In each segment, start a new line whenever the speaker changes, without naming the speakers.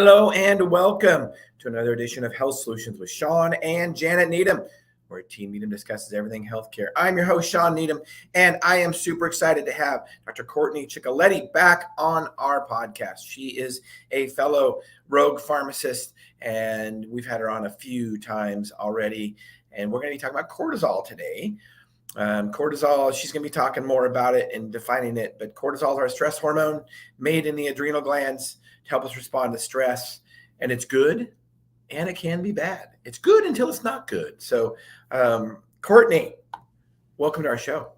Hello and welcome to another edition of Health Solutions with Shawn and Janet Needham, where Team Needham discusses everything healthcare. I'm your host, Shawn Needham, and I am super excited to have Dr. Kourtney Chichilitti back on our podcast. She is a fellow rogue pharmacist, and we've had her on a few times already, and we're going to be talking about cortisol today. Cortisol, she's going to be talking more about it and defining it, but cortisol is our stress hormone made in the adrenal glands to help us respond to stress, and it's good and it can be bad. It's good until it's not good. So, Kourtney, welcome to our show.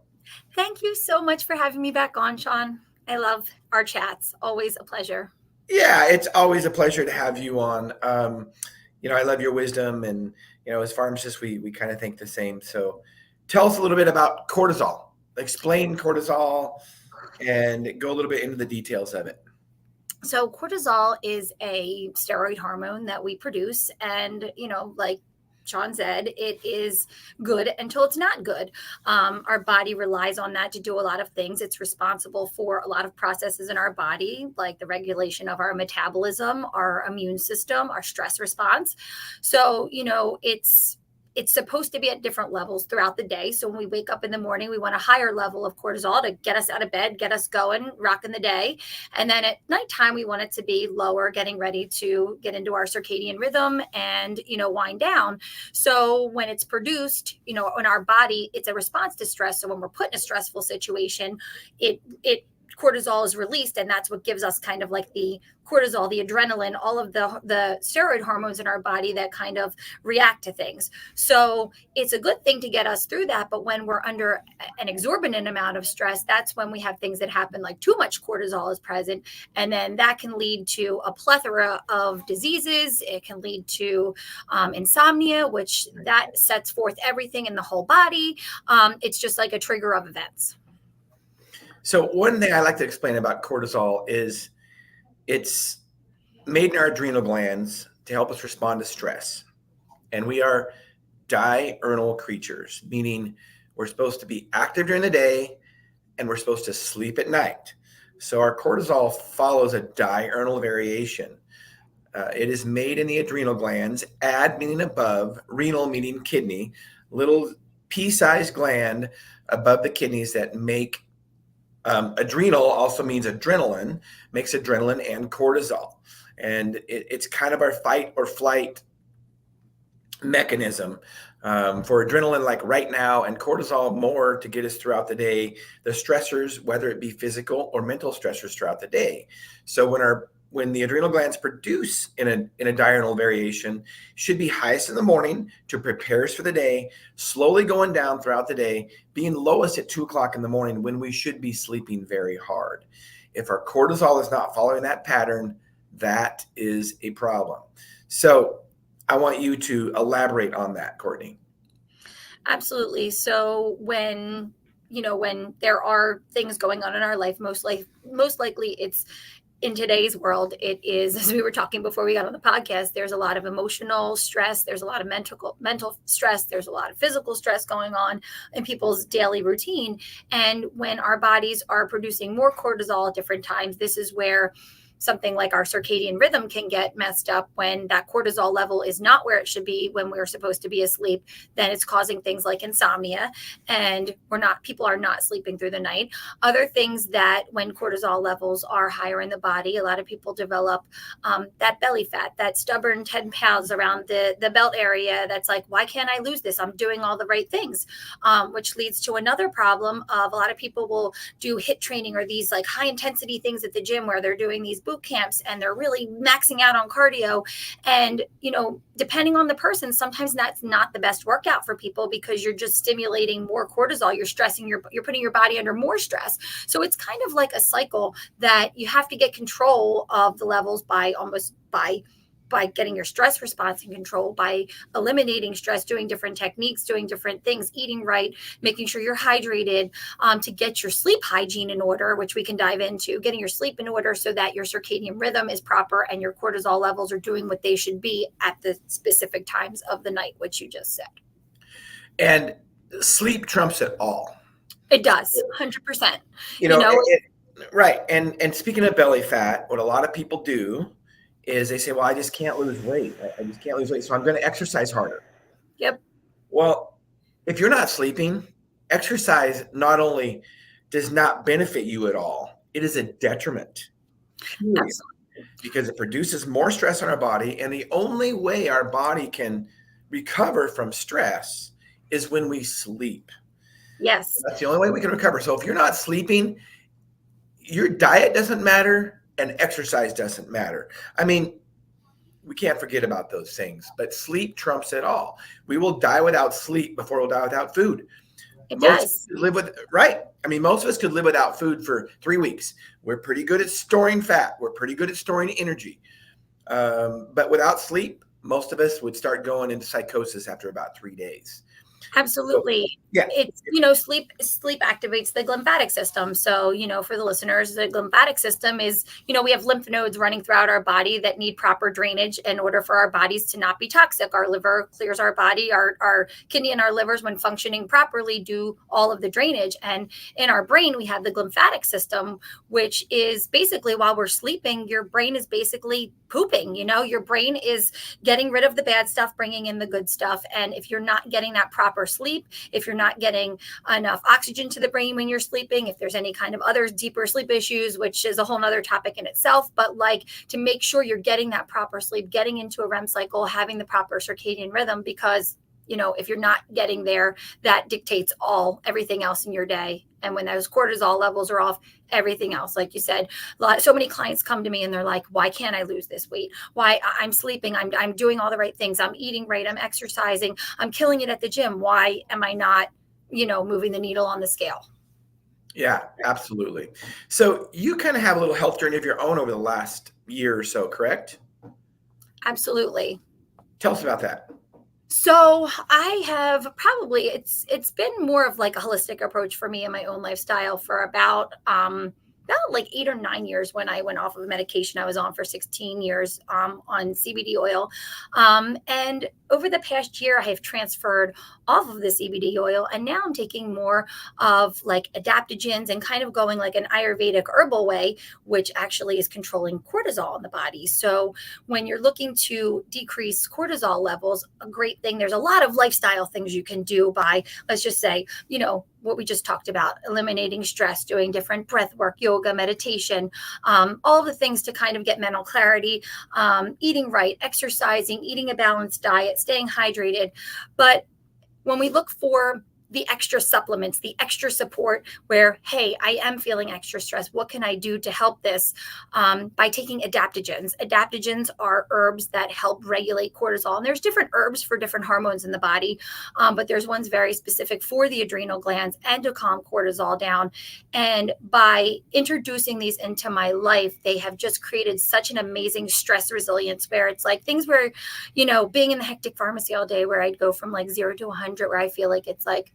Thank you so much for having me back on, Shawn. I love our chats. Always a pleasure.
Yeah, it's always a pleasure to have you on. I love your wisdom, and as pharmacists, we kind of think the same. So, tell us a little bit about cortisol. Explain cortisol and go a little bit into the details of it.
So cortisol is a steroid hormone that we produce. And, like Shawn said, it is good until it's not good. Our body relies on that to do a lot of things. It's responsible for a lot of processes in our body, like the regulation of our metabolism, our immune system, our stress response. So, it's supposed to be at different levels throughout the day. So when we wake up in the morning, we want a higher level of cortisol to get us out of bed, get us going, rocking the day. And then at nighttime, we want it to be lower, getting ready to get into our circadian rhythm and, wind down. So when it's produced, in our body, it's a response to stress. So when we're put in a stressful situation, cortisol is released, and that's what gives us kind of like the cortisol, the adrenaline, all of the steroid hormones in our body that kind of react to things. So it's a good thing to get us through that. But when we're under an exorbitant amount of stress, that's when we have things that happen, like too much cortisol is present. And then that can lead to a plethora of diseases. It can lead to insomnia, which that sets forth everything in the whole body. It's just like a trigger of events.
So one thing I like to explain about cortisol is it's made in our adrenal glands to help us respond to stress. And we are diurnal creatures, meaning we're supposed to be active during the day and we're supposed to sleep at night. So our cortisol follows a diurnal variation. It is made in the adrenal glands, ad meaning above, renal meaning kidney, little pea-sized gland above the kidneys that make adrenal also means adrenaline, makes adrenaline and cortisol. And it's kind of our fight or flight mechanism for adrenaline, like right now, and cortisol more to get us throughout the day, the stressors, whether it be physical or mental stressors throughout the day. So when the adrenal glands produce in a diurnal variation, should be highest in the morning to prepare us for the day, slowly going down throughout the day, being lowest at 2:00 in the morning when we should be sleeping very hard. If our cortisol is not following that pattern, that is a problem. So I want you to elaborate on that, Kourtney.
Absolutely. So when there are things going on in our life, most likely it's in today's world, it is, as we were talking before we got on the podcast, there's a lot of emotional stress. There's a lot of mental stress. There's a lot of physical stress going on in people's daily routine. And when our bodies are producing more cortisol at different times, this is where something like our circadian rhythm can get messed up. When that cortisol level is not where it should be when we're supposed to be asleep, then it's causing things like insomnia, and people are not sleeping through the night. Other things that when cortisol levels are higher in the body, a lot of people develop that belly fat, that stubborn 10 pounds around the belt area. That's like, why can't I lose this? I'm doing all the right things, which leads to another problem of a lot of people will do HIIT training or these like high intensity things at the gym where they're doing these boot camps and they're really maxing out on cardio. And, depending on the person, sometimes that's not the best workout for people because you're just stimulating more cortisol. You're stressing, you're putting your body under more stress. So it's kind of like a cycle that you have to get control of the levels by getting your stress response in control, by eliminating stress, doing different techniques, doing different things, eating right, making sure you're hydrated, to get your sleep hygiene in order, which we can dive into, getting your sleep in order so that your circadian rhythm is proper and your cortisol levels are doing what they should be at the specific times of the night, which you just said.
And sleep trumps it all.
It does, 100%.
Right. And speaking of belly fat, what a lot of people do is they say, well, I just can't lose weight. I just can't lose weight. So I'm going to exercise harder.
Yep.
Well, if you're not sleeping, exercise not only does not benefit you at all, it is a detriment, period,
Absolutely.
because it produces more stress on our body. And the only way our body can recover from stress is when we sleep.
Yes.
That's the only way we can recover. So if you're not sleeping, your diet doesn't matter and exercise doesn't matter. I mean, we can't forget about those things, but sleep trumps it all. We will die without sleep before we'll die without food.
It
Most of us
does.
could live with, right? I mean, most of us could live without food for 3 weeks. We're pretty good at storing fat. We're pretty good at storing energy. But without sleep, most of us would start going into psychosis after about 3 days.
Absolutely.
So, yeah.
It's, sleep activates the lymphatic system. So, for the listeners, the lymphatic system is, we have lymph nodes running throughout our body that need proper drainage in order for our bodies to not be toxic. Our liver clears our body, our kidney and our livers, when functioning properly, do all of the drainage. And in our brain, we have the lymphatic system, which is basically, while we're sleeping, your brain is basically pooping. Your brain is getting rid of the bad stuff, bringing in the good stuff. And if you're not getting that proper sleep, if you're not getting enough oxygen to the brain when you're sleeping, if there's any kind of other deeper sleep issues, which is a whole nother topic in itself, but to make sure you're getting that proper sleep, getting into a REM cycle, having the proper circadian rhythm, because if you're not getting there, that dictates everything else in your day. And when those cortisol levels are off, everything else, like you said, so many clients come to me and they're like, why can't I lose this weight? Why? I'm sleeping. I'm doing all the right things. I'm eating right. I'm exercising. I'm killing it at the gym. Why am I not, moving the needle on the scale?
Yeah, absolutely. So you kind of have a little health journey of your own over the last year or so, correct?
Absolutely.
Tell us about that.
So I have probably, it's been more of like a holistic approach for me in my own lifestyle for about 8 or 9 years, when I went off of a medication I was on for 16 years on CBD oil. And over the past year, I have transferred off of the CBD oil, and now I'm taking more of like adaptogens and kind of going like an Ayurvedic herbal way, which actually is controlling cortisol in the body. So when you're looking to decrease cortisol levels, a great thing, there's a lot of lifestyle things you can do by, let's just say, what we just talked about, eliminating stress, doing different breath work, yoga, meditation, all of the things to kind of get mental clarity, eating right, exercising, eating a balanced diet, staying hydrated. But when we look for the extra supplements, the extra support, where, hey, I am feeling extra stress, what can I do to help this? By taking adaptogens. Adaptogens are herbs that help regulate cortisol. And there's different herbs for different hormones in the body, but there's ones very specific for the adrenal glands and to calm cortisol down. And by introducing these into my life, they have just created such an amazing stress resilience, where it's like things where, being in the hectic pharmacy all day, where I'd go from like 0 to 100, where I feel like it's like,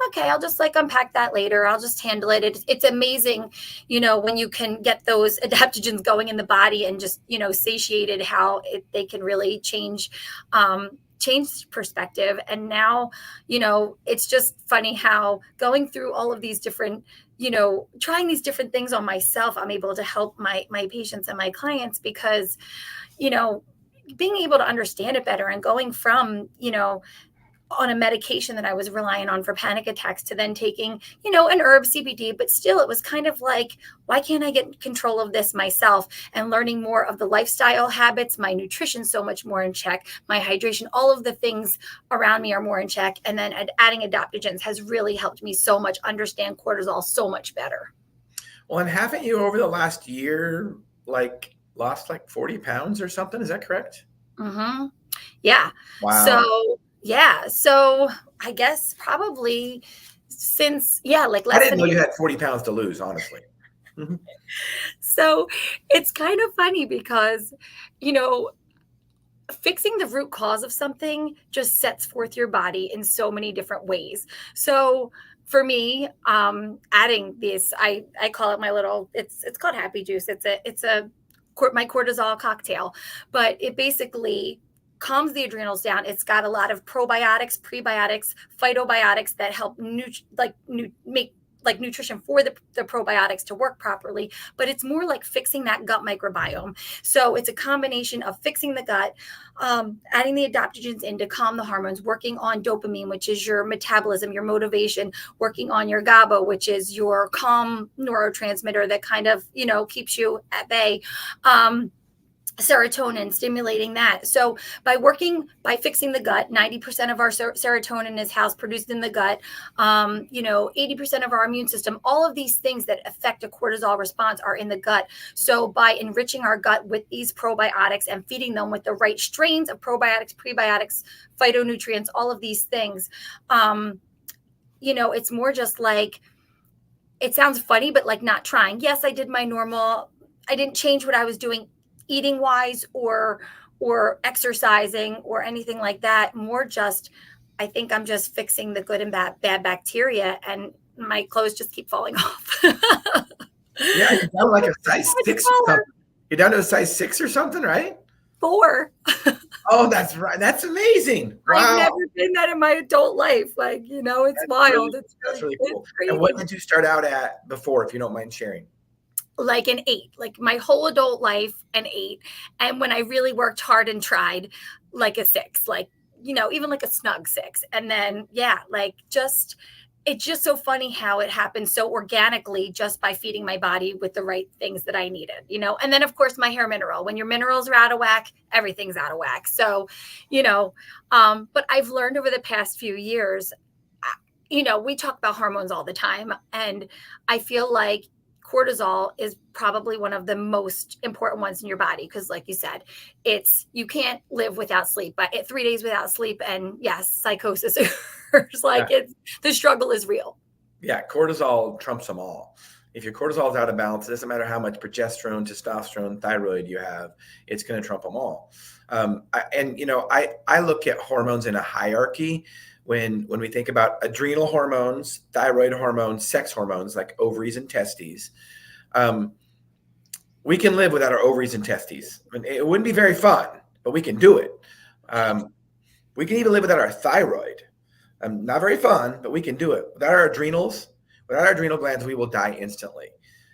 okay, I'll just unpack that later. I'll just handle it. It's amazing, when you can get those adaptogens going in the body and just, satiated, how they can really change perspective. And now, it's just funny how going through all of these different, trying these different things on myself, I'm able to help my patients and my clients, because, being able to understand it better, and going from, on a medication that I was relying on for panic attacks, to then taking, an herb CBD, but still it was kind of like, why can't I get control of this myself? And learning more of the lifestyle habits, my nutrition so much more in check, my hydration, all of the things around me are more in check. And then adding adaptogens has really helped me so much understand cortisol so much better.
Well, and haven't you over the last year, lost 40 pounds or something? Is that correct?
Mm-hmm. Yeah.
Wow.
So I guess probably since, less
I didn't
than
know you had 40 pounds to lose, honestly. Mm-hmm.
So it's kind of funny because, fixing the root cause of something just sets forth your body in so many different ways. So for me, adding this, I call it my little, it's called Happy Juice. It's my cortisol cocktail, but it basically calms the adrenals down. It's got a lot of probiotics, prebiotics, phytobiotics that help make like nutrition for the probiotics to work properly, but it's more like fixing that gut microbiome. So it's a combination of fixing the gut, adding the adaptogens in to calm the hormones, working on dopamine, which is your metabolism, your motivation, working on your GABA, which is your calm neurotransmitter that kind of, keeps you at bay. Serotonin, stimulating that. So by fixing the gut, 90% of our serotonin is housed, produced in the gut. 80% of our immune system, all of these things that affect a cortisol response are in the gut. So by enriching our gut with these probiotics and feeding them with the right strains of probiotics, prebiotics, phytonutrients, all of these things, it's more just like, it sounds funny, but like not trying. Yes, I did my normal, I didn't change what I was doing eating wise or exercising or anything like that. More just, I think I'm just fixing the good and bad bacteria, and my clothes just keep falling off.
Yeah, you're down like a size 6 or something. You're down to a size 6 or something, right?
4.
Oh, that's right. That's amazing. Wow.
I've never been that in my adult life. Like, it's that's wild.
That's really cool. And what did you start out at before, if you don't mind sharing?
Like an 8, like my whole adult life, an 8. And when I really worked hard and tried, like a 6, like, even like a snug 6. And then, it's just so funny how it happened so organically just by feeding my body with the right things that I needed, and then of course my hair mineral, when your minerals are out of whack, everything's out of whack. So, but I've learned over the past few years, we talk about hormones all the time, and I feel like cortisol is probably one of the most important ones in your body, because like you said, you can't live without sleep, but 3 days without sleep, and yes, psychosis occurs. The struggle is real.
Yeah, cortisol trumps them all. If your cortisol is out of balance, it doesn't matter how much progesterone, testosterone, thyroid you have, it's going to trump them all. I look at hormones in a hierarchy. When we think about adrenal hormones, thyroid hormones, sex hormones like ovaries and testes, we can live without our ovaries and testes. I mean, it wouldn't be very fun, but we can do it. We can even live without our thyroid. Not very fun, but we can do it. Without our adrenals, without our adrenal glands, we will die instantly.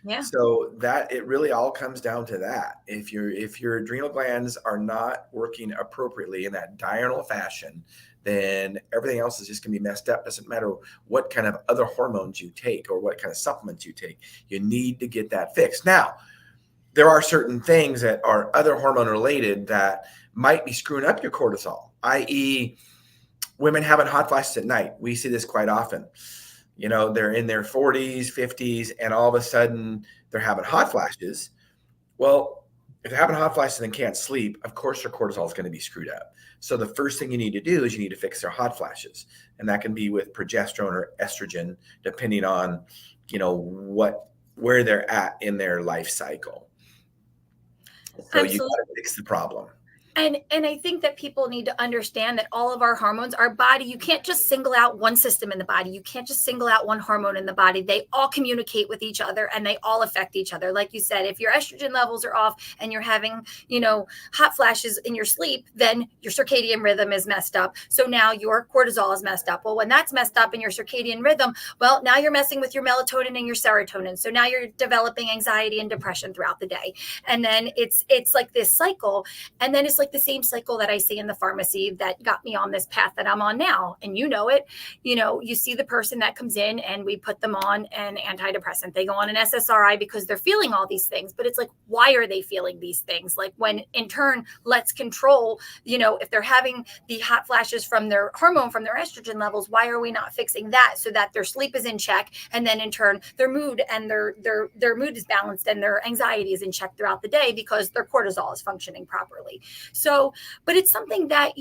Yeah.
So that it really all comes down to that. If your adrenal glands are not working appropriately in that diurnal fashion, then everything else is just going to be messed up. Doesn't matter what kind of other hormones you take or what kind of supplements you take. You need to get that fixed. Now, there are certain things that are other hormone related that might be screwing up your cortisol, i.e., women having hot flashes at night. We see this quite often. They're in their 40s, 50s, and all of a sudden they're having hot flashes. Well, if they're having hot flashes and can't sleep, of course their cortisol is going to be screwed up. So the first thing you need to do is you need to fix their hot flashes. And that can be with progesterone or estrogen, depending on, where they're at in their life cycle. So you got to fix the problem.
And I think that people need to understand that all of our hormones, our body, you can't just single out one system in the body. You can't just single out one hormone in the body. They all communicate with each other and they all affect each other. Like you said, if your estrogen levels are off and you're having, hot flashes in your sleep, then your circadian rhythm is messed up. So now your cortisol is messed up. Well, when that's messed up in your circadian rhythm, well, now you're messing with your melatonin and your serotonin. So now you're developing anxiety and depression throughout the day. And then it's like this cycle. And then it's like the same cycle that I see in the pharmacy that got me on this path that I'm on now. And it, you see the person that comes in and we put them on an antidepressant. They go on an SSRI because they're feeling all these things, but it's like, why are they feeling these things? Like when in turn, let's control, if they're having the hot flashes from their hormone, from their estrogen levels, why are we not fixing that so that their sleep is in check? And then in turn, their mood and their mood is balanced and their anxiety is in check throughout the day because their cortisol is functioning properly. So, but it's something that,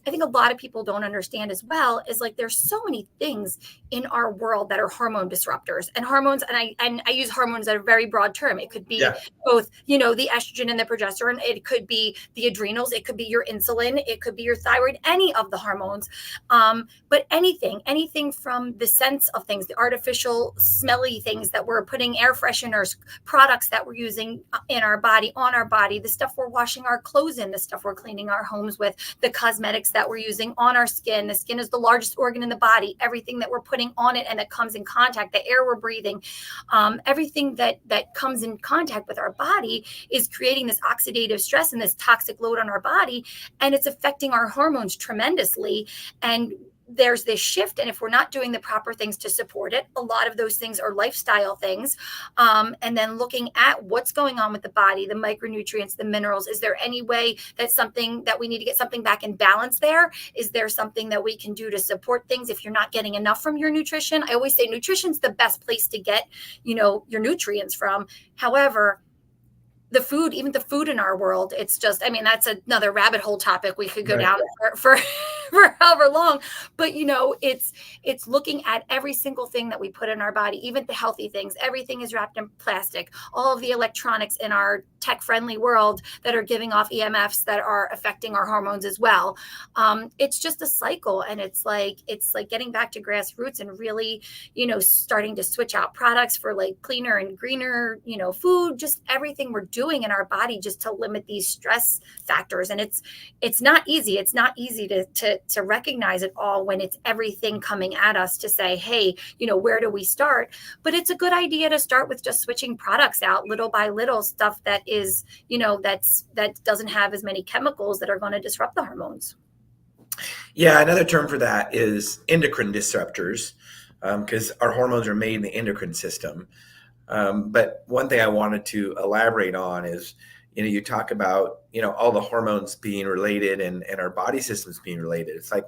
I think a lot of people don't understand as well, is like there's so many things in our world that are hormone disruptors and hormones. And I use hormones at a very broad term. It could be both, the estrogen and the progesterone. It could be the adrenals. It could be your insulin. It could be your thyroid, any of the hormones. But anything from the sense of things, the artificial smelly things that we're putting, air fresheners, products that we're using in our body, on our body, the stuff we're washing our clothes in, the stuff we're cleaning our homes with, the cosmetics that we're using on our skin. The skin is the largest organ in the body. Everything that we're putting on it and that comes in contact, the air we're breathing, everything that comes in contact with our body is creating this oxidative stress and this toxic load on our body, and it's affecting our hormones tremendously. And there's this shift, and if we're not doing the proper things to support it, a lot of those things are lifestyle things, and then looking at what's going on with the body, the micronutrients, the minerals. Is there any way that we need to get something back in balance there? Is there something that we can do to support things if you're not getting enough from your nutrition? I always say nutrition's the best place to get your nutrients from. However, the food in our world, it's just, that's another rabbit hole topic we could go down for however long. But, it's looking at every single thing that we put in our body, even the healthy things. Everything is wrapped in plastic. All of the electronics in our tech-friendly world that are giving off EMFs that are affecting our hormones as well. It's just a cycle. And it's like getting back to grassroots and really, starting to switch out products for like cleaner and greener, food, just everything we're doing in our body just to limit these stress factors. And it's not easy. It's not easy to recognize it all when it's everything coming at us to say, hey, where do we start? But it's a good idea to start with just switching products out little by little, stuff that is, that doesn't have as many chemicals that are going to disrupt the hormones.
Yeah, another term for that is endocrine disruptors, because our hormones are made in the endocrine system. But one thing I wanted to elaborate on is, you talk about, all the hormones being related and our body systems being related. It's like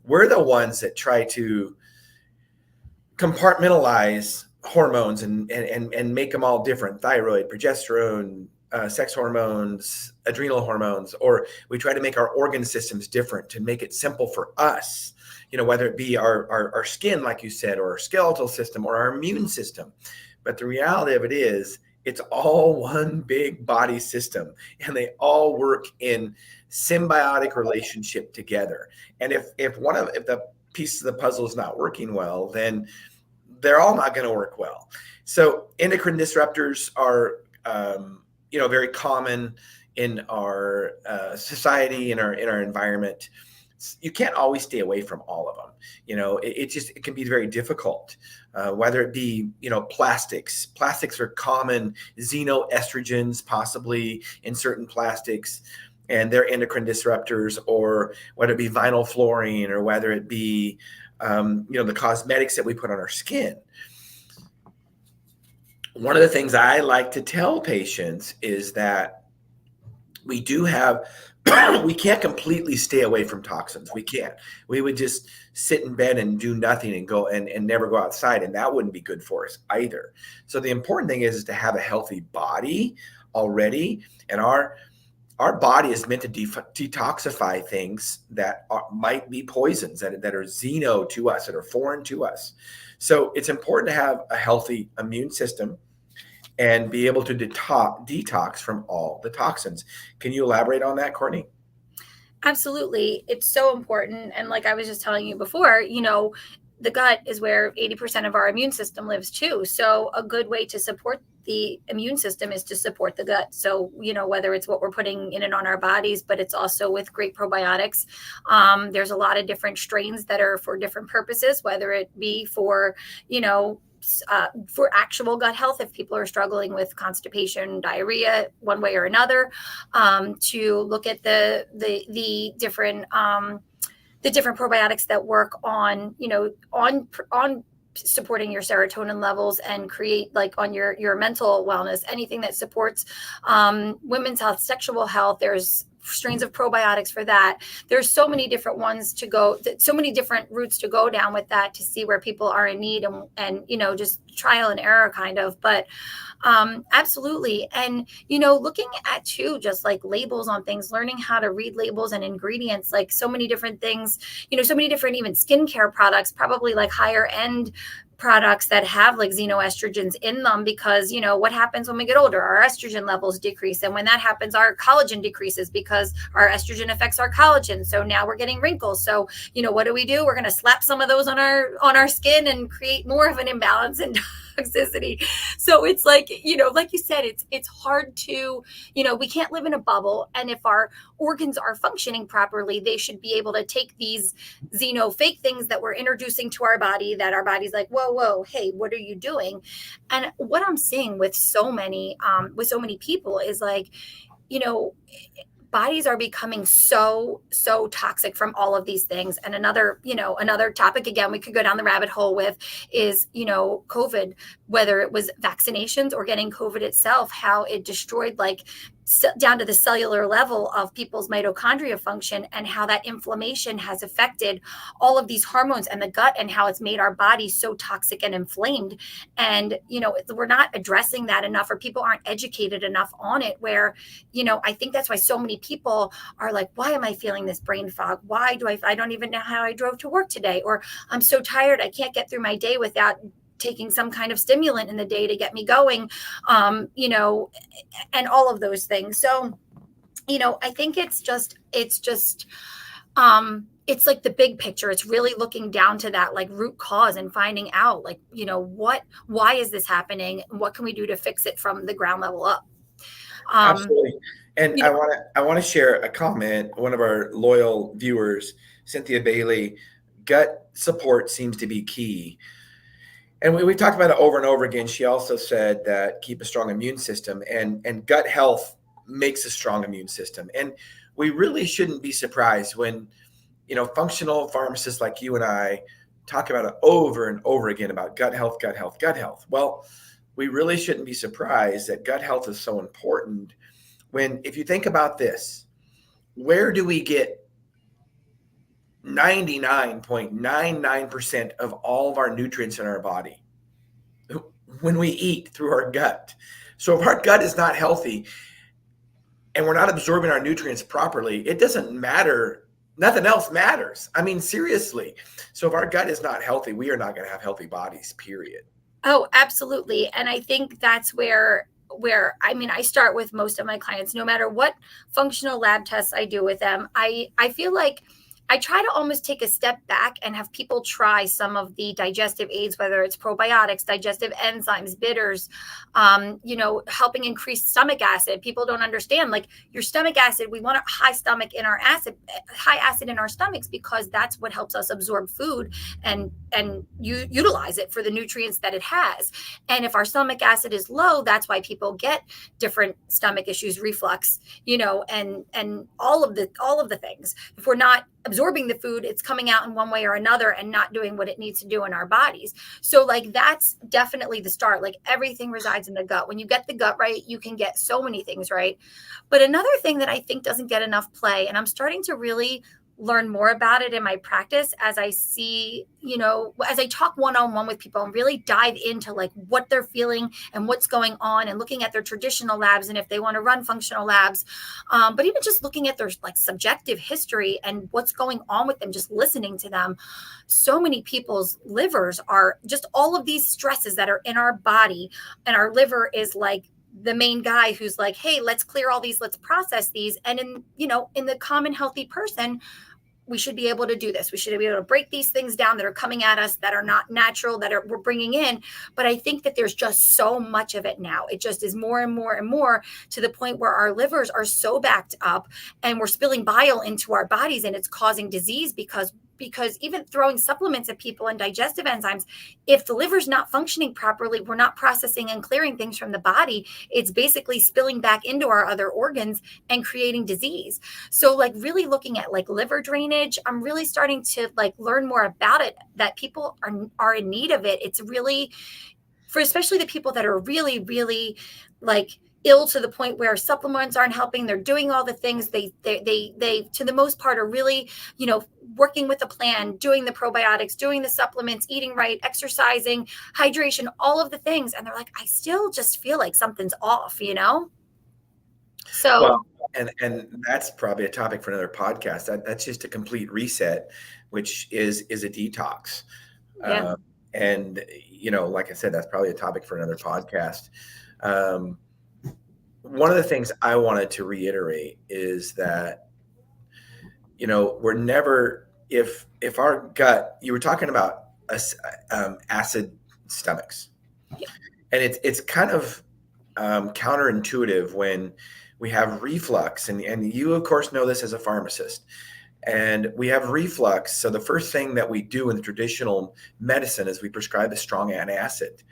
we're the ones that try to compartmentalize hormones and make them all different: thyroid, progesterone, sex hormones, adrenal hormones, or we try to make our organ systems different to make it simple for us, whether it be our skin, like you said, or our skeletal system or our immune system. But the reality of it is, it's all one big body system, and they all work in symbiotic relationship together. And if the pieces of the puzzle is not working well, then they're all not going to work well. So endocrine disruptors are, very common in our society, in our environment. You can't always stay away from all of them. It can be very difficult, whether it be, plastics. Plastics are common, xenoestrogens possibly in certain plastics, and they're endocrine disruptors, or whether it be vinyl fluorine, or whether it be, the cosmetics that we put on our skin. One of the things I like to tell patients is that we can't completely stay away from toxins. We can't. We would just sit in bed and do nothing and go and never go outside, and that wouldn't be good for us either. So the important thing is to have a healthy body already, and our body is meant to detoxify things that might be poisons that are xeno to us, that are foreign to us. So it's important to have a healthy immune system and be able to detox from all the toxins. Can you elaborate on that, Kourtney?
Absolutely. It's so important. And like I was just telling you before, the gut is where 80% of our immune system lives too. So a good way to support the immune system is to support the gut. So, whether it's what we're putting in and on our bodies, but it's also with great probiotics. There's a lot of different strains that are for different purposes, whether it be for actual gut health, if people are struggling with constipation, diarrhea, one way or another, to look at the different probiotics that work on supporting your serotonin levels and create on your mental wellness, anything that supports women's health, sexual health. There's strains of probiotics for that. There's so many different ones to go, so many different routes to go down with that to see where people are in need and just trial and error kind of, but absolutely. And, looking at too, just like labels on things, learning how to read labels and ingredients, like so many different things, so many different even skincare products, probably like higher end products that have like xenoestrogens in them, because what happens when we get older, our estrogen levels decrease, and when that happens, our collagen decreases because our estrogen affects our collagen. So now we're getting wrinkles. So what do? We're going to slap some of those on our skin and create more of an imbalance and toxicity. So it's like, like you said, it's hard to, we can't live in a bubble. And if our organs are functioning properly, they should be able to take these fake things that we're introducing to our body, that our body's like, whoa, hey, what are you doing? And what I'm seeing with so many people is like, bodies are becoming so toxic from all of these things. And another topic, again, we could go down the rabbit hole with is, COVID, whether it was vaccinations or getting COVID itself, how it destroyed down to the cellular level of people's mitochondria function, and how that inflammation has affected all of these hormones and the gut, and how it's made our body so toxic and inflamed. And, we're not addressing that enough, or people aren't educated enough on it, where, I think that's why so many people are like, why am I feeling this brain fog? Why do I don't even know how I drove to work today? Or I'm so tired, I can't get through my day without taking some kind of stimulant in the day to get me going, and all of those things. So, I think it's like the big picture. It's really looking down to that root cause and finding out why is this happening? What can we do to fix it from the ground level up?
Absolutely. And I want to share a comment. One of our loyal viewers, Cynthia Bailey, gut support seems to be key. And we talked about it over and over again. She also said that keep a strong immune system, and gut health makes a strong immune system. And we really shouldn't be surprised when, functional pharmacists like you and I talk about it over and over again about gut health, gut health, gut health. Well, we really shouldn't be surprised that gut health is so important when, if you think about this, where do we get 99.99% of all of our nutrients in our body? When we eat, through our gut. So if our gut is not healthy and we're not absorbing our nutrients properly, it doesn't matter. Nothing else matters. I mean, seriously. So if our gut is not healthy, we are not going to have healthy bodies, period.
Oh, absolutely. And I think that's where I start with most of my clients, no matter what functional lab tests I do with them. I feel like I try to almost take a step back and have people try some of the digestive aids, whether it's probiotics, digestive enzymes, bitters, helping increase stomach acid. People don't understand, your stomach acid, we want a high acid in our stomachs, because that's what helps us absorb food and you utilize it for the nutrients that it has. And if our stomach acid is low, that's why people get different stomach issues, reflux, and all of the things. If we're not absorbing the food, it's coming out in one way or another and not doing what it needs to do in our bodies. So that's definitely the start. Everything resides in the gut. When you get the gut right, you can get so many things right. But another thing that I think doesn't get enough play, and I'm starting to really learn more about it in my practice as I see, as I talk one-on-one with people and really dive into what they're feeling and what's going on, and looking at their traditional labs and if they want to run functional labs, but even just looking at their subjective history and what's going on with them, just listening to them. So many people's livers are just all of these stresses that are in our body, and our liver is the main guy who's hey, let's clear all these, let's process these. And in the common healthy person, we should be able to do this. We should be able to break these things down that are coming at us, that are not natural, we're bringing in. But I think that there's just so much of it now. It just is more and more and more, to the point where our livers are so backed up and we're spilling bile into our bodies, and it's causing disease because even throwing supplements at people and digestive enzymes, if the liver's not functioning properly, we're not processing and clearing things from the body. It's basically spilling back into our other organs and creating disease. So really looking at liver drainage, I'm really starting to learn more about it, that people are in need of it. It's really, for especially the people that are really, really ill to the point where supplements aren't helping. They're doing all the things. They to the most part are really, working with a plan, doing the probiotics, doing the supplements, eating right, exercising, hydration, all of the things. And they're like, I still just feel like something's off, So,
well, and that's probably a topic for another podcast. That's just a complete reset, which is a detox.
yeah.
And, like I said, that's probably a topic for another podcast. One of the things I wanted to reiterate is that, we're never, if our gut, you were talking about acid stomachs.
Yeah.
And it's kind of counterintuitive when we have reflux, and you of course know this as a pharmacist, and we have reflux. So the first thing that we do in the traditional medicine is we prescribe a strong antacid,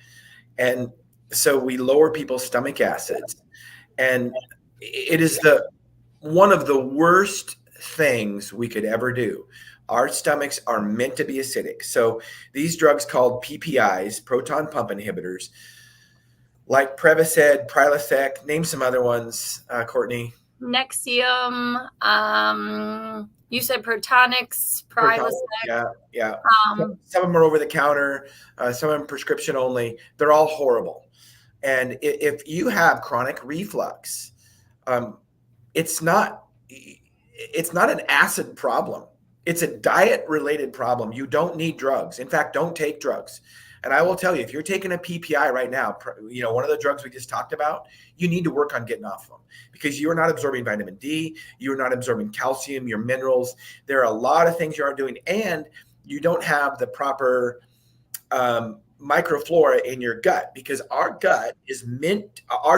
and so we lower people's stomach acids, and it is the one of the worst things we could ever do. Our stomachs are meant to be acidic. So these drugs called PPIs, proton pump inhibitors, like Prevacid, Prilosec, name some other ones, Kourtney.
Nexium, you said Protonix, Prilosec.
Yeah, yeah.
Um,
Some of them are over the counter, some of them prescription only. They're all horrible. And if you have chronic reflux, um, it's not an acid problem. It's a diet related problem. You don't need drugs. In fact, don't take drugs. And I will tell you, if you're taking a PPI right now, one of the drugs we just talked about, you need to work on getting off of them because you're not absorbing vitamin D, you're not absorbing calcium, your minerals. There are a lot of things you aren't doing, and you don't have the proper microflora in your gut, because our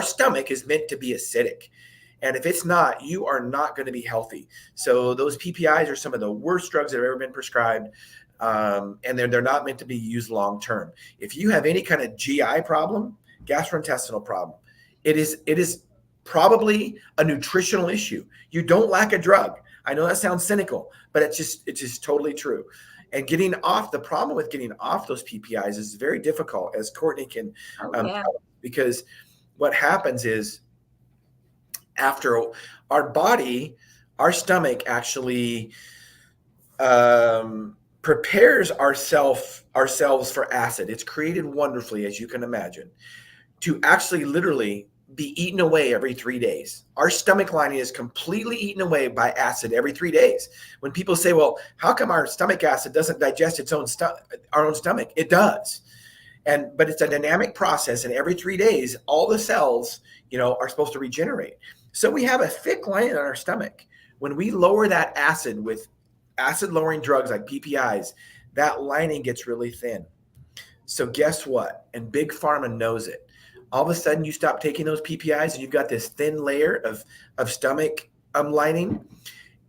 stomach is meant to be acidic. And if it's not, you are not going to be healthy. So those PPIs are some of the worst drugs that have ever been prescribed. And they're not meant to be used long term. If you have any kind of GI problem, gastrointestinal problem, it is probably a nutritional issue. You don't lack a drug. I know that sounds cynical, but it's just totally true. And the problem with getting off those PPIs is very difficult, as Kourtney can tell, because what happens is after our stomach actually prepares ourselves for acid. It's created wonderfully, as you can imagine, to actually literally be eaten away every 3 days. Our stomach lining is completely eaten away by acid every 3 days. When people say, well, how come our stomach acid doesn't digest our own stomach? It does. But it's a dynamic process, and every 3 days, all the cells, are supposed to regenerate. So we have a thick lining on our stomach. When we lower that acid with acid-lowering drugs like PPIs, that lining gets really thin. So guess what? And Big Pharma knows it. All of a sudden, you stop taking those PPIs, and you've got this thin layer of stomach lining,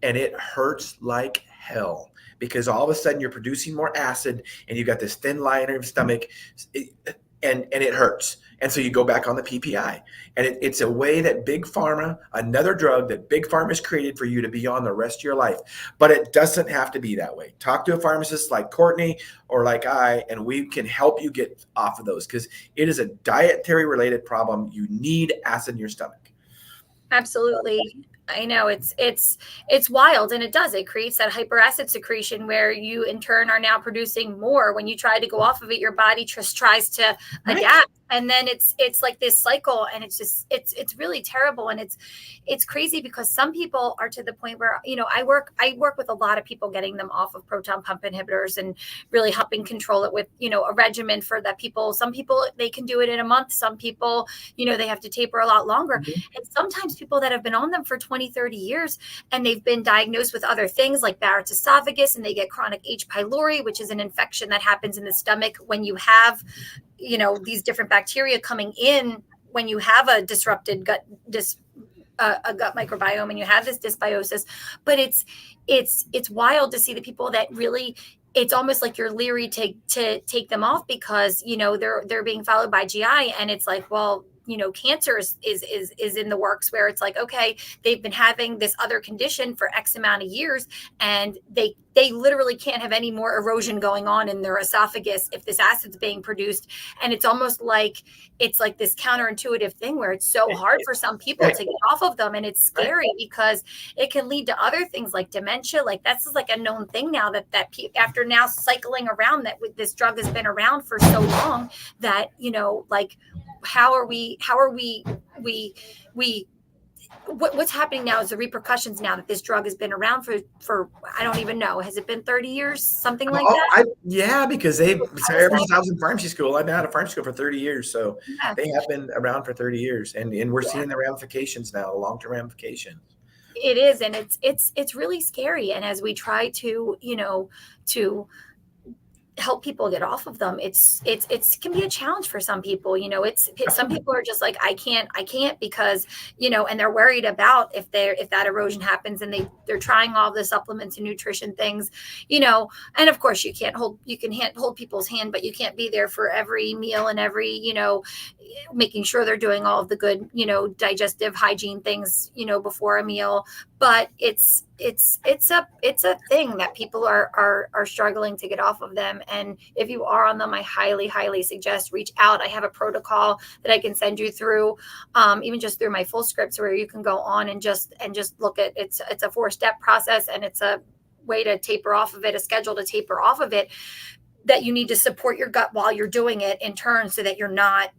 and it hurts like hell, because all of a sudden you're producing more acid, and you've got this thin layer of stomach, and it hurts. And so you go back on the PPI. And it's a way that Big Pharma, another drug that Big Pharma has created for you to be on the rest of your life. But it doesn't have to be that way. Talk to a pharmacist like Kourtney or like I, and we can help you get off of those, because it is a dietary related problem. You need acid in your stomach.
Absolutely. I know it's wild, and it creates that hyperacid secretion where you in turn are now producing more. When you try to go off of it, your body just tries to adapt, and then it's like this cycle, and it's really terrible. And it's crazy because some people are to the point where, I work with a lot of people, getting them off of proton pump inhibitors and really helping control it with, a regimen for that. Some people, they can do it in a month. Some people, they have to taper a lot longer.
Mm-hmm.
And sometimes people that have been on them for 20, 30 years, and they've been diagnosed with other things like Barrett's esophagus, and they get chronic H. pylori, which is an infection that happens in the stomach when you have, these different bacteria coming in, when you have a disrupted gut microbiome, and you have this dysbiosis. But it's wild to see the people that really, it's almost like you're leery to take them off, because they're being followed by GI, and it's like, well, cancer is in the works, where it's like, okay, they've been having this other condition for X amount of years, and they literally can't have any more erosion going on in their esophagus if this acid's being produced. And it's almost like it's like this counterintuitive thing where it's so hard for some people to get off of them. And it's scary because it can lead to other things like dementia. Like that's like a known thing now, that after now cycling around, that with this drug has been around for so long, that, like, how are we what's happening now is the repercussions now that this drug has been around for I don't even know, has it been 30 years, something like that?
Because ever since I was in pharmacy school, I've been out of pharmacy school for 30 years, so they have been around for 30 years, and we're seeing the ramifications now, the long-term ramifications.
It is, and it's really scary. And as we try to help people get off of them. It's can be a challenge for some people. It's some
Absolutely.
people are just like, I can't because, and they're worried about if that erosion happens, and they're trying all the supplements and nutrition things, and of course you can hold people's hand, but you can't be there for every meal and every, making sure they're doing all of the good, digestive hygiene things, before a meal. But it's a thing that people are struggling to get off of them. And if you are on them, I highly suggest reach out. I have a protocol that I can send you through, even just through my full scripts, where you can go on and just look at it's a 4-step process, and it's a way to taper off of it, a schedule to taper off of it, that you need to support your gut while you're doing it in turn, so that you're not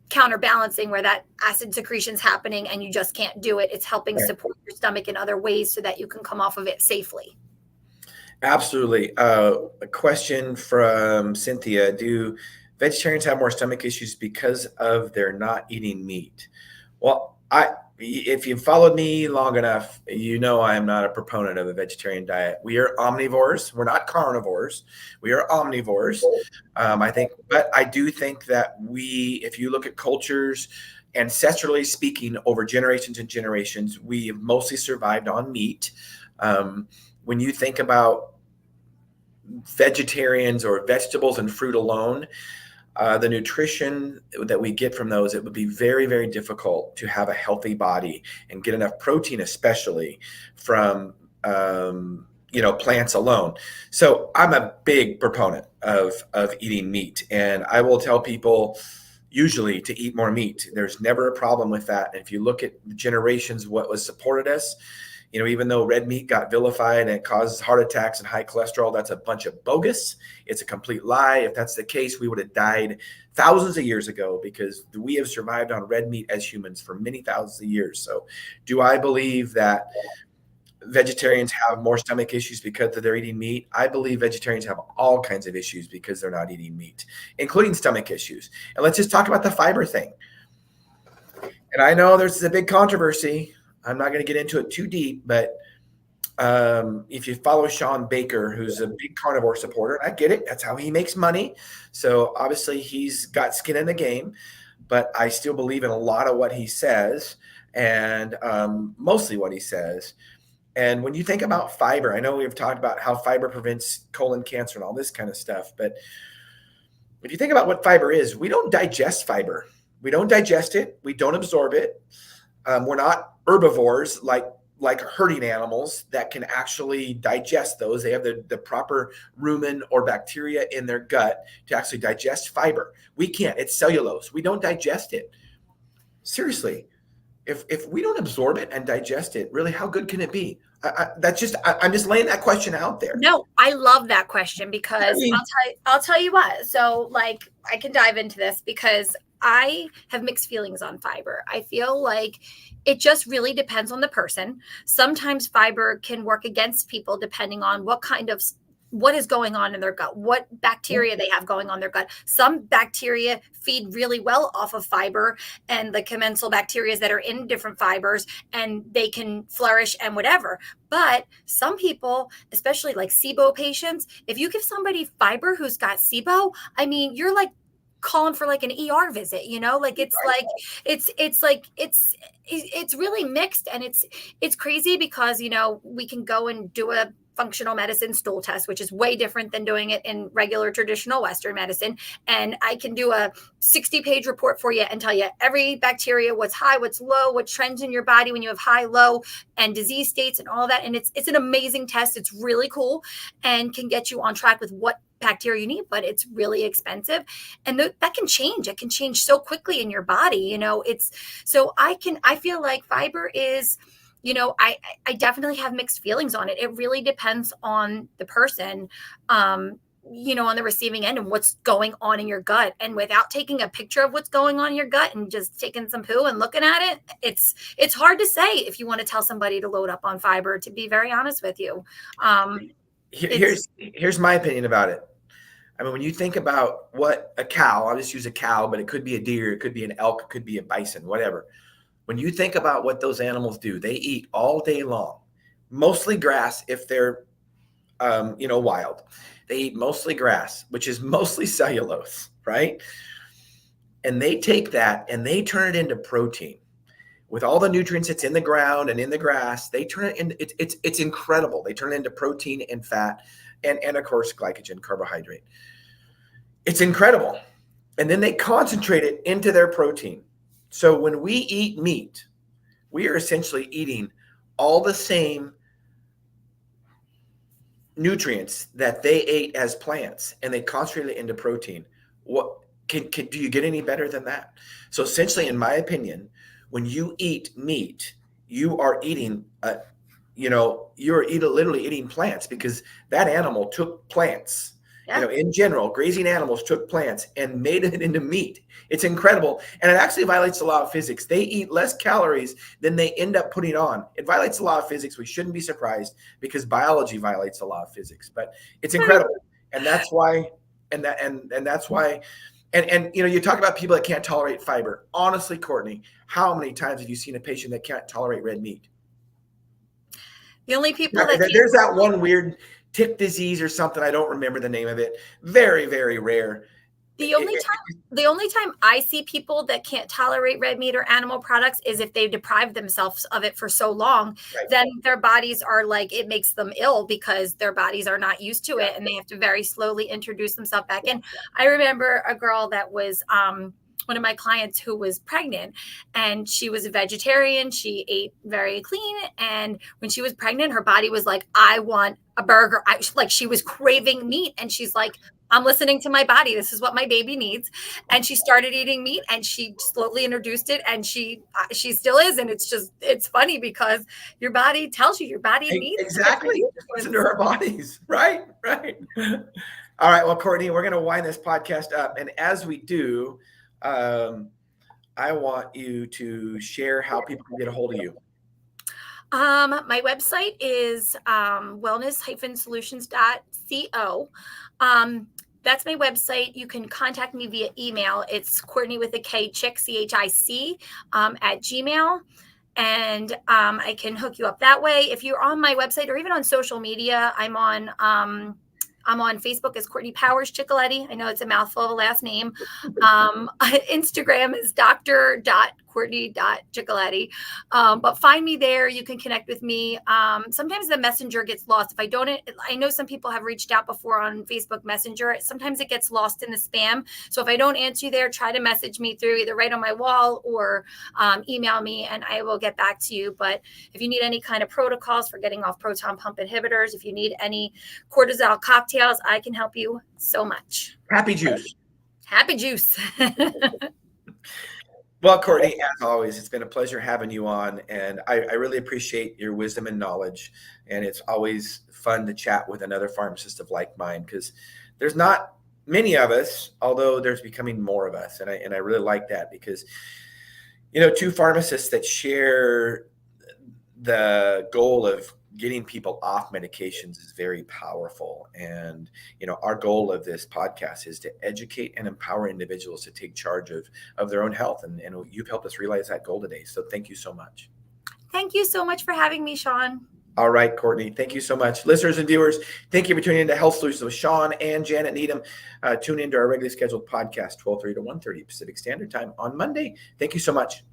counterbalancing where that acid secretion is happening and you just can't do it. It's helping support your stomach in other ways so that you can come off of it safely.
Absolutely. A question from Cynthia: do vegetarians have more stomach issues because of their not eating meat? Well, if you've followed me long enough, I am not a proponent of a vegetarian diet. We are omnivores. We're not carnivores. We are omnivores. But I do think that if you look at cultures, ancestrally speaking, over generations and generations, we have mostly survived on meat. When you think about vegetarians or vegetables and fruit alone, the nutrition that we get from those, it would be very, very difficult to have a healthy body and get enough protein, especially from plants alone. So I'm a big proponent of eating meat, and I will tell people usually to eat more meat. There's never a problem with that. And if you look at the generations, what was supported us, even though red meat got vilified and it causes heart attacks and high cholesterol, that's a bunch of bogus. It's a complete lie. If that's the case, we would have died thousands of years ago, because we have survived on red meat as humans for many thousands of years. So do I believe that vegetarians have more stomach issues because they're eating meat? I believe vegetarians have all kinds of issues because they're not eating meat, including stomach issues. And let's just talk about the fiber thing. And I know there's a big controversy. I'm not going to get into it too deep, but if you follow Shawn Baker, who's a big carnivore supporter, I get it. That's how he makes money. So obviously he's got skin in the game, but I still believe in a lot of what he says, and mostly what he says. And when you think about fiber, I know we've talked about how fiber prevents colon cancer and all this kind of stuff, but if you think about what fiber is, we don't digest fiber. We don't digest it. We don't absorb it. We're not herbivores like herding animals that can actually digest those. They have the proper rumen or bacteria in their gut to actually digest fiber. We can't. It's cellulose. We don't digest it. Seriously, if we don't absorb it and digest it, really, how good can it be? I'm just laying that question out there.
No, I love that question, because I'll tell you what. So, like, I can dive into this because I have mixed feelings on fiber. I feel like it just really depends on the person. Sometimes fiber can work against people depending on what is going on in their gut, what bacteria they have going on their gut. Some bacteria feed really well off of fiber and the commensal bacteria that are in different fibers, and they can flourish and whatever. But some people, especially like SIBO patients, if you give somebody fiber who's got SIBO, I mean, you're like calling for like an ER visit, like it's really mixed, and it's crazy because, we can go and do a functional medicine stool test, which is way different than doing it in regular traditional Western medicine. And I can do a 60-page report for you and tell you every bacteria, what's high, what's low, what trends in your body when you have high, low, and disease states and all that. And it's an amazing test. It's really cool and can get you on track with what bacteria you need, but it's really expensive. And that can change. It can change so quickly in your body. I feel like fiber is, I definitely have mixed feelings on it. It really depends on the person, on the receiving end and what's going on in your gut. And without taking a picture of what's going on in your gut and just taking some poo and looking at it, it's hard to say if you want to tell somebody to load up on fiber, to be very honest with you.
Here's my opinion about it. I mean, when you think about what a cow, I'll just use a cow, but it could be a deer, it could be an elk, it could be a bison, whatever. When you think about what those animals do, they eat all day long, mostly grass if they're wild. They eat mostly grass, which is mostly cellulose, right? And they take that and they turn it into protein with all the nutrients that's in the ground and in the grass. They turn it into it's incredible. They turn it into protein and fat and of course glycogen, carbohydrate. It's incredible. And then they concentrate it into their protein. So when we eat meat, we are essentially eating all the same nutrients that they ate as plants, and they concentrate it into protein. What do you get any better than that? So essentially, in my opinion, when you eat meat, you are eating literally eating plants, because that animal took plants.
Yeah.
In general, grazing animals took plants and made it into meat. It's incredible. And it actually violates the law of physics. They eat less calories than they end up putting on. It violates the law of physics. We shouldn't be surprised, because biology violates the law of physics. But it's incredible. And that's why, you talk about people that can't tolerate fiber. Honestly, Kourtney, how many times have you seen a patient that can't tolerate red meat?
The only people
there's that one weird tick disease or something. I don't remember the name of it. Very, very rare.
The only time I see people that can't tolerate red meat or animal products is if they've deprived themselves of it for so long, right. Then their bodies are like, it makes them ill because their bodies are not used to it, and they have to very slowly introduce themselves back in. I remember a girl that was one of my clients who was pregnant, and she was a vegetarian. She ate very clean. And when she was pregnant, her body was like, I want a burger. She was craving meat, and she's like, I'm listening to my body. This is what my baby needs. And she started eating meat, and she slowly introduced it, and she still is. And it's funny because your body tells you, your body needs.
Exactly. Listen to our bodies. Right. All right. Well, Kourtney, we're going to wind this podcast up. And as we do, I want you to share how people can get a hold of you.
My website is wellness-solutions.co. That's my website. You can contact me via email. It's Kourtney with a K, Chick, CHIC, at Gmail. And I can hook you up that way. If you're on my website or even on social media, I'm on Facebook as Kourtney Powers Chichilitti. I know it's a mouthful of a last name. Instagram is dr.Kourtney.Chichilitti. But find me there. You can connect with me. Sometimes the messenger gets lost. I know some people have reached out before on Facebook Messenger. Sometimes it gets lost in the spam. So if I don't answer you there, try to message me through either right on my wall or email me, and I will get back to you. But if you need any kind of protocols for getting off proton pump inhibitors, if you need any cortisol cocktails, I can help you so much.
Happy juice. Well, Kourtney, as always, it's been a pleasure having you on, and I really appreciate your wisdom and knowledge. And it's always fun to chat with another pharmacist of like mind, because there's not many of us, although there's becoming more of us. And I really like that, because, two pharmacists that share the goal of getting people off medications is very powerful. And, our goal of this podcast is to educate and empower individuals to take charge of their own health. And you've helped us realize that goal today. So thank you so much.
Thank you so much for having me, Shawn.
All right, Kourtney, thank you so much. Listeners and viewers, thank you for tuning into Health Solutions with Shawn and Janet Needham. Tune into our regularly scheduled podcast, 12:30 to 1:30 Pacific Standard Time on Monday. Thank you so much.